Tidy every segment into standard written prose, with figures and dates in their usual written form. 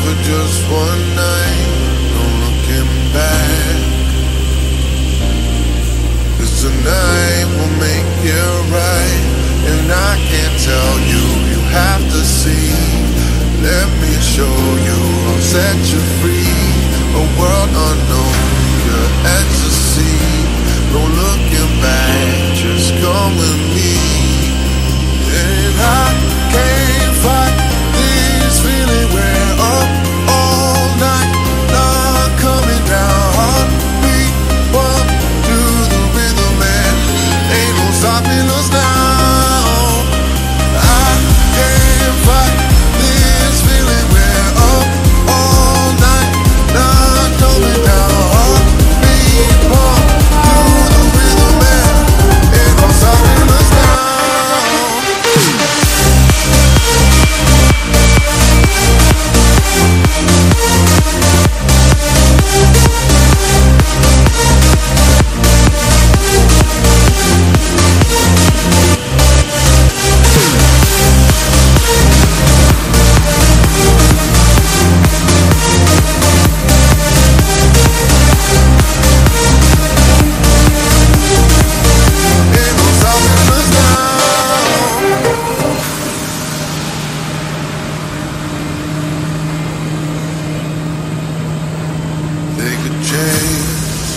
for just one night, no looking back. 'Cause tonight will make it right, and I can't tell you, you have to see. Let me show you, I'll set you free. A world unknown, your ecstasy. No looking back, just come with me. And I can't fight this feeling, we're up all night, not coming down. Heartbeat bump to the rhythm, man, ain't no stopping us now. I can't fight this feeling, we're up all night, not coming down. Heartbeat bump to the rhythm, man, ain't no stopping us now. Take a chance,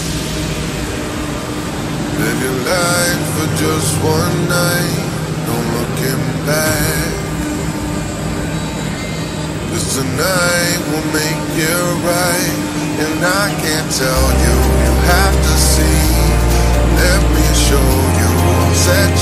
live your life for just one night, no looking back. 'Cause tonight will make it right, and I can't tell you, you have to see. Let me show you, I'll set